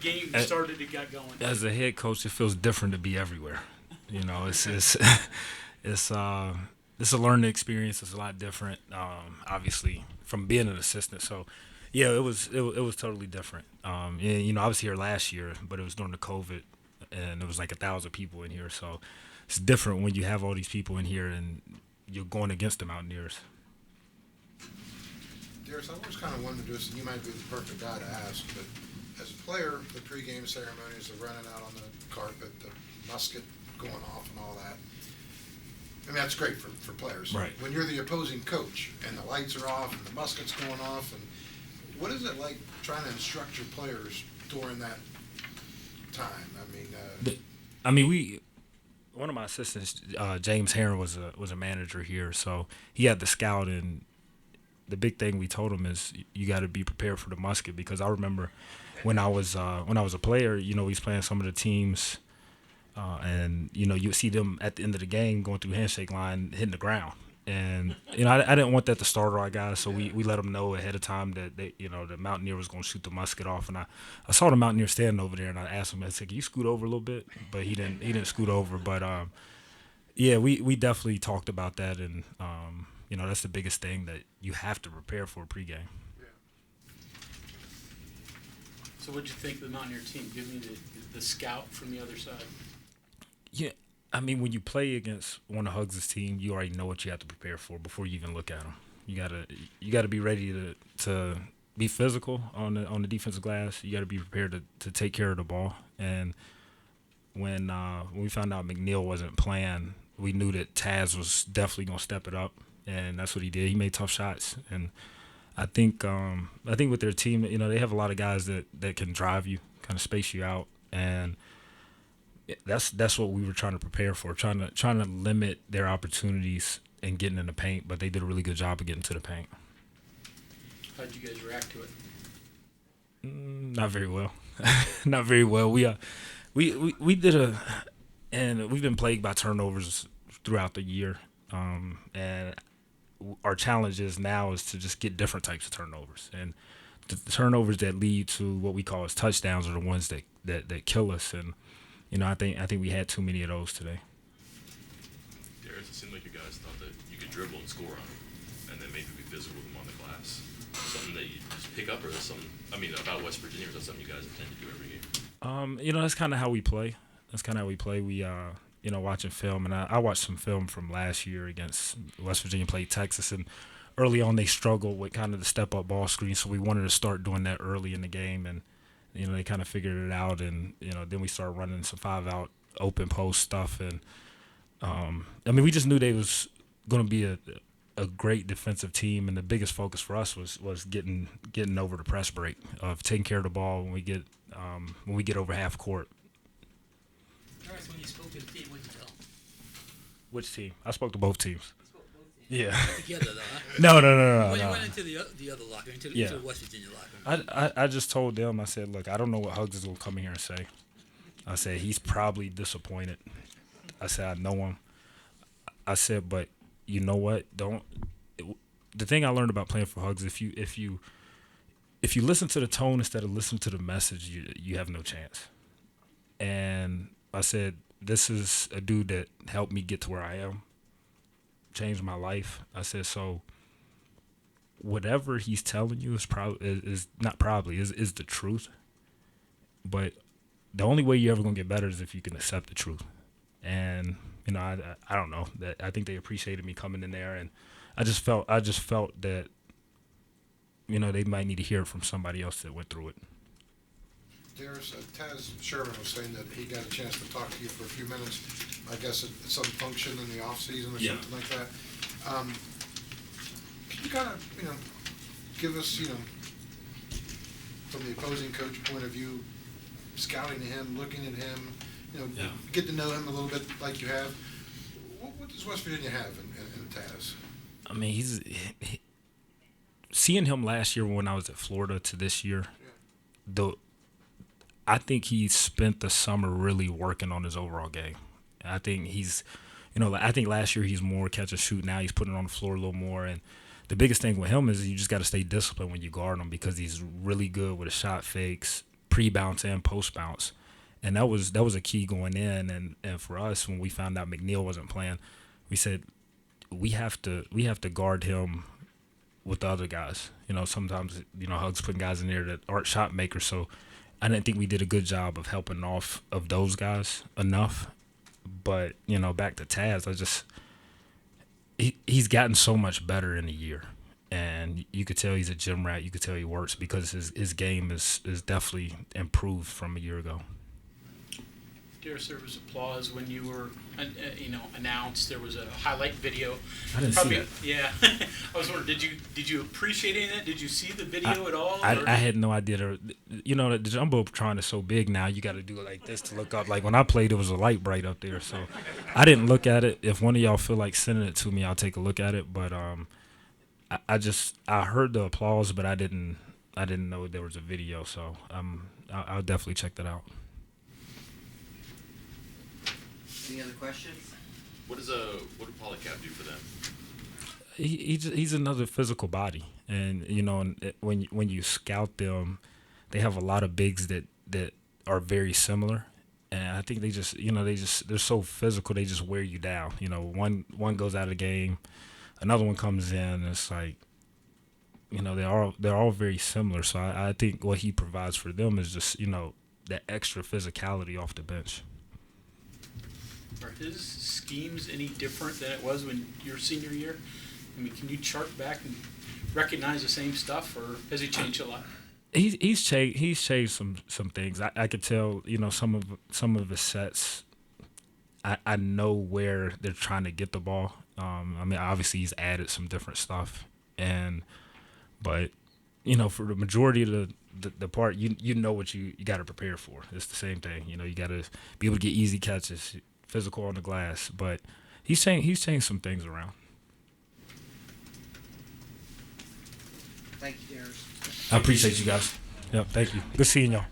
Game started, it got going. As a head coach, it feels different to be everywhere. You know, it's it's a learning experience. It's a lot different, obviously, from being an assistant. So, yeah, it was totally different. Yeah, you know, I was here last year, but it was during the COVID, and it was like 1,000 people in here. So it's different when you have all these people in here and you're going against the Mountaineers. Darris, I always kind of wanted to do this, and you might be the perfect guy to ask, but as a player, the pregame ceremonies, the running out on the carpet, the musket going off and all that, I mean, that's great for players. Right. When you're the opposing coach and the lights are off and the musket's going off, and what is it like trying to instruct your players during that time? I mean, one of my assistants, James Heron, was a manager here, so he had the scout, and the big thing we told him is you got to be prepared for the musket, because I remember when I was a player, you know, we was playing some of the teams, and you know, you would see them at the end of the game going through handshake line, hitting the ground. And you know, I didn't want that to start our guys, so we let them know ahead of time that the Mountaineer was going to shoot the musket off. And I saw the Mountaineer standing over there, and I asked him, I said, "Can you scoot over a little bit?" But he didn't scoot over. But yeah, we definitely talked about that, and you know, that's the biggest thing that you have to prepare for pregame. So what'd you think of the Mountaineer team? Give me the scout from the other side. Yeah, I mean, when you play against one of Hugs' team, you already know what you have to prepare for before you even look at them. You gotta be ready to be physical on the defensive glass. You got to be prepared to take care of the ball. And when we found out McNeil wasn't playing, we knew that Taz was definitely gonna step it up, and that's what he did. He made tough shots, and I think with their team, you know, they have a lot of guys that can drive you, kind of space you out, and that's what we were trying to prepare for, trying to limit their opportunities and getting in the paint. But they did a really good job of getting to the paint. How'd you guys react to it? Not very well. Not very well. We did and we've been plagued by turnovers throughout the year, and our challenge is now is to just get different types of turnovers, and the turnovers that lead to what we call as touchdowns are the ones that kill us. And you know, I think we had too many of those today. Darris, it seemed like you guys thought that you could dribble and score on them, and then maybe be physical with them on the glass. Something that you just pick up, or is something? I mean, about West Virginia, or is that something you guys intend to do every game? You know, that's kind of how we play. We you know, watching film, and I watched some film from last year against West Virginia played Texas, and early on they struggled with kind of the step up ball screen, so we wanted to start doing that early in the game, and you know, they kind of figured it out, and you know, then we started running some 5-out open post stuff, and I mean, we just knew they was going to be a great defensive team, and the biggest focus for us was getting over the press break, of taking care of the ball when we get over half court. Darris, when you spoke to the team, what did you tell them? Which team? I spoke to both teams. You spoke to both teams. Yeah. Not together, though, huh? No. When you went into the other locker room, into the West Virginia locker room. I just told them, I said, look, I don't know what Hugs is going to come in here and say. I said, he's probably disappointed. I said, I know him. I said, but you know what? The thing I learned about playing for Hugs, if you listen to the tone instead of listen to the message, you have no chance. And I said, this is a dude that helped me get to where I am, changed my life. I said, so whatever he's telling you is the truth. But the only way you're ever gonna get better is if you can accept the truth. And you know, I don't know, that I think they appreciated me coming in there, and I just felt that, you know, they might need to hear it from somebody else that went through it. Darris, Taz Sherman was saying that he got a chance to talk to you for a few minutes, I guess at some function in the off season or something like that. Can you kind of, you know, give us, you know, from the opposing coach point of view, scouting him, looking at him, you know, get to know him a little bit like you have. What does West Virginia have in Taz? I mean, seeing him last year when I was at Florida to this year, I think he spent the summer really working on his overall game. I think I think last year he's more catch and shoot. Now he's putting it on the floor a little more. And the biggest thing with him is you just got to stay disciplined when you guard him, because he's really good with his shot fakes, pre-bounce and post-bounce. And that was a key going in. And for us, when we found out McNeil wasn't playing, we said we have to guard him with the other guys. Sometimes, Hugs putting guys in there that aren't shot makers. So I didn't think we did a good job of helping off of those guys enough. But, back to Taz, he's gotten so much better in a year. And you could tell he's a gym rat. You could tell he works because his game is definitely improved from a year ago. Darris, there was applause when you were, announced. There was a highlight video. I didn't see that. Yeah, I was wondering, did you appreciate it? Did you see the video at all? I had no idea. The jumbotron is so big now. You got to do it like this to look up. Like when I played, there was a light bright up there, so I didn't look at it. If one of y'all feel like sending it to me, I'll take a look at it. But I heard the applause, but I didn't know there was a video. So I'll definitely check that out. Any other questions? What did Polycarb do for them? He's another physical body, and when you scout them, they have a lot of bigs that are very similar, and I think they're so physical, they just wear you down. One goes out of the game, another one comes in, and it's like, they're all very similar. So I think what he provides for them is just that extra physicality off the bench. Are his schemes any different than it was when your senior year? I mean, can you chart back and recognize the same stuff, or has he changed a lot? He's changed some things. I could tell, some of his sets. I know where they're trying to get the ball. Obviously he's added some different stuff, but for the majority of the part, you know what you got to prepare for. It's the same thing. You got to be able to get easy catches, physical on the glass. But he's changed some things around. Thank you, Darris. I appreciate you guys. Yeah, thank you. Good seeing y'all.